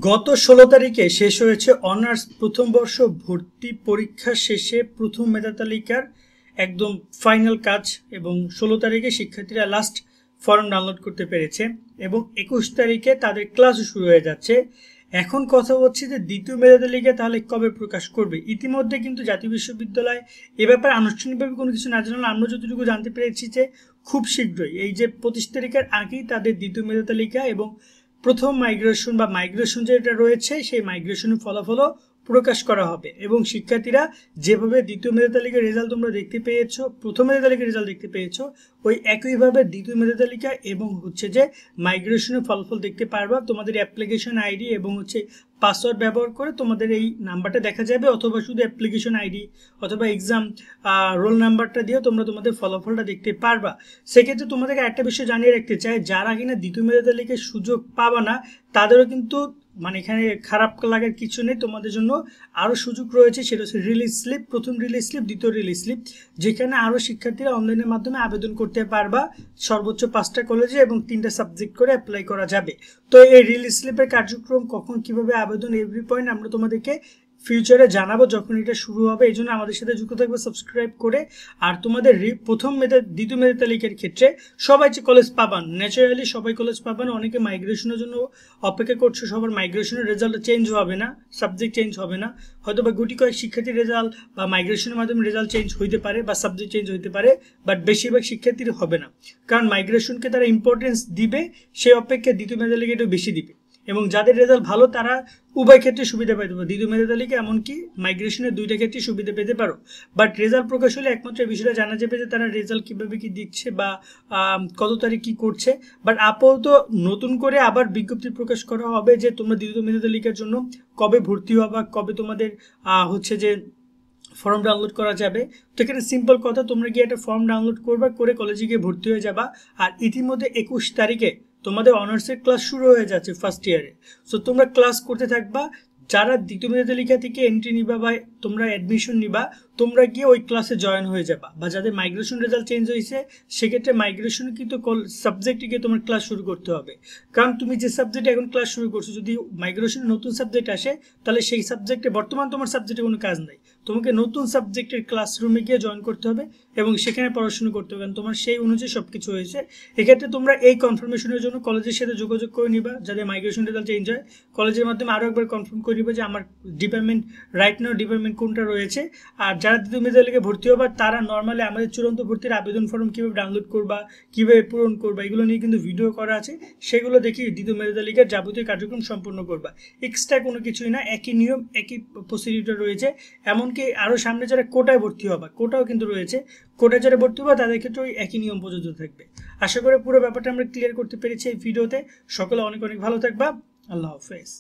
গত ১৬ তারিখে শেষ হয়েছে অনার্স প্রথম বর্ষ ভর্তি পরীক্ষা শেষে প্রথম মেধা তালিকার একদম ফাইনাল কাজ এবং ১৬ তারিখে শিক্ষার্থীরা লাস্ট ফর্ম ডাউনলোড করতে পেরেছে এবং ২১ তারিখে তাদের ক্লাসও শুরু হয়ে যাচ্ছে। এখন কথা হচ্ছে যে দ্বিতীয় মেধা তালিকা তাহলে কবে প্রকাশ করবে। ইতিমধ্যে কিন্তু জাতীয় বিশ্ববিদ্যালয় এ ব্যাপারে আনুষ্ঠানিকভাবে কোনো কিছু না জানালে আমরা যতটুকু জানতে পেরেছি যে খুব শীঘ্রই এই যে ২৫ তারিখের আগেই তাদের দ্বিতীয় মেধা তালিকা এবং প্রথম মাইগ্রেশন যেটা রয়েছে সেই মাইগ্রেশনের ফলাফলও প্রকাশ করা হবে এবং শিক্ষার্থীরা যেভাবে দ্বিতীয় মেধা তালিকার রেজাল্ট তোমরা দেখতে পেয়েছো, প্রথম মেধা তালিকার রেজাল্ট দেখতে পেয়েছো, ওই একইভাবে দ্বিতীয় মেধা তালিকা এবং হচ্ছে যে মাইগ্রেশনের ফলাফল দেখতে পারবা। তোমাদের অ্যাপ্লিকেশন আইডি এবং হচ্ছে পাসওয়ার্ড ব্যবহার করে তোমাদের এই নাম্বারটা দেখা যাবে, অথবা শুধু অ্যাপ্লিকেশন আইডি অথবা এক্সাম রোল নাম্বারটা দিয়ে তোমরা তোমাদের ফলাফলটা দেখতে পারবা। সেক্ষেত্রে তোমাদেরকে একটা বিষয় জানিয়ে রাখতে চাই, যারা কিনা দ্বিতীয় মেধা তালিকায় সুযোগ পাবা না তাদেরও কিন্তু এখানে খারাপ লাগার কিছু নেই, তোমাদের জন্য আরও সুযোগ রয়েছে। সেটা হচ্ছে রিলিজ স্লিপ, প্রথম রিলিজ স্লিপ, দ্বিতীয় রিলিজ স্লিপ, যেখানে আরও শিক্ষার্থীরা অনলাইনের মাধ্যমে আবেদন করতে পারবা। সর্বোচ্চ 5টা কলেজে এবং 3টা সাবজেক্ট করে অ্যাপ্লাই করা যাবে। তো এই রিলিজ স্লিপের কার্যক্রম কখন কিভাবে আবেদন এভরি পয়েন্ট আমরা তোমাদেরকে ফিউচারে জানাবো যখন এটা শুরু হবে। এই জন্য আমাদের সাথে যুক্ত থাকবে সাবস্ক্রাইব করে। আর তোমাদের দ্বিতীয় মেধা তালিকার ক্ষেত্রে সবাই যে কলেজ পাবান, ন্যাচারালি সবাই কলেজ পাবান। অনেকে মাইগ্রেশনের জন্য অপেক্ষা করছে, সবার মাইগ্রেশনের রেজাল্ট চেঞ্জ হবে না, সাবজেক্ট চেঞ্জ হবে না, হয়তো বা গুটি কয়েক শিক্ষার্থীর রেজাল্ট বা মাইগ্রেশনের মাধ্যমে রেজাল্ট চেঞ্জ হইতে পারে বা সাবজেক্ট চেঞ্জ হইতে পারে, বাট বেশিরভাগ শিক্ষার্থীর হবে না, কারণ মাইগ্রেশনকে তারা ইম্পর্টেন্স দিবে, সেই অপেক্ষায় দ্বিতীয় মেধা তালিকা একটু বেশি দিবে এবং যাদের রেজাল্ট ভালো তারা উভয় ক্ষেত্রে সুবিধা পেতে পারো, দ্বিতীয় মেধা তালিকা এমনকি মাইগ্রেশনের 2টা ক্ষেত্রে সুবিধা পেতে পারো। বাট রেজাল্ট প্রকাশ হলে একমাত্র বিষয়টা জানা যাবে যে তারা রেজাল্ট কীভাবে কি দিচ্ছে বা কত তারিখ কী করছে। বাট আপাতত নতুন করে আবার বিজ্ঞপ্তি প্রকাশ করা হবে যে তোমরা দ্বিতীয় মেধা তালিকার জন্য কবে ভর্তি হবা, কবে তোমাদের হচ্ছে যে ফর্ম ডাউনলোড করা যাবে। তো এখানে সিম্পল কথা, তোমরা গিয়ে একটা ফর্ম ডাউনলোড করবা, করে কলেজে গিয়ে ভর্তি হয়ে যাবা। আর ইতিমধ্যে 21 তারিখে তোমাদের অনার্সের ক্লাস শুরু হয়ে যাচ্ছে ফার্স্ট ইয়ারে। সো তোমরা ক্লাস করতে থাকবা। যারা দ্বিতীয় মেধা তালিকা থেকে এন্ট্রি নিবা বা তোমরা অ্যাডমিশন নিবা, তোমরা গিয়ে ওই ক্লাসে জয়েন হয়ে যাবা। বা যাদের মাইগ্রেশন রেজাল্ট চেঞ্জ হয়েছে সেক্ষেত্রে মাইগ্রেশন কিন্তু সাবজেক্টে গিয়ে তোমার ক্লাস শুরু করতে হবে, কারণ তুমি যে সাবজেক্টে এখন ক্লাস শুরু করছো যদি মাইগ্রেশনের নতুন সাবজেক্ট আসে তাহলে সেই সাবজেক্টে বর্তমান তোমার সাবজেক্টে কোনো কাজ নাই, তোমাকে নতুন সাবজেক্টের ক্লাসরুমে গিয়ে জয়েন করতে হবে এবং সেখানে পড়াশোনা করতে হবে, কারণ তোমার সেই অনুযায়ী সব কিছু হয়েছে। এক্ষেত্রে তোমরা এই কনফার্মেশনের জন্য কলেজের সাথে যোগাযোগ করে নিবা। যাদের মাইগ্রেশন রেজাল্ট চেঞ্জ হয় কলেজের মাধ্যমে আরও একবার কনফার্ম করে নিবা যে আমার ডিপার্টমেন্ট রাইট নাও ডিপার্টমেন্ট কোনটা রয়েছে। আর যারা দ্বিতীয় মেধা তালিকায় ভর্তি হবা তারা নর্মালি আমাদের চূড়ান্ত ভর্তির আবেদন ফর্ম কীভাবে ডাউনলোড করবা, কীভাবে পূরণ করবা, এগুলো নিয়ে কিন্তু ভিডিও করা আছে, সেগুলো দেখে দ্বিতীয় মেধা তালিকার যাবতীয় কার্যক্রম সম্পন্ন করবা। এক্সট্রা কোনো কিছুই না, একই নিয়ম একই প্রসিডিউর রয়েছে। এমনকি আরও সামনে যারা কোটায় ভর্তি হবা, কোটাও কিন্তু রয়েছে, কোটায় যারা ভর্তি হবা তাদের ক্ষেত্রে ওই একই নিয়ম প্রযোজ্য থাকবে। আশা করি পুরো ব্যাপারটা আমরা ক্লিয়ার করতে পেরেছি এই ভিডিওতে। সকলে অনেক অনেক ভালো থাকবা। আল্লাহ হাফেজ।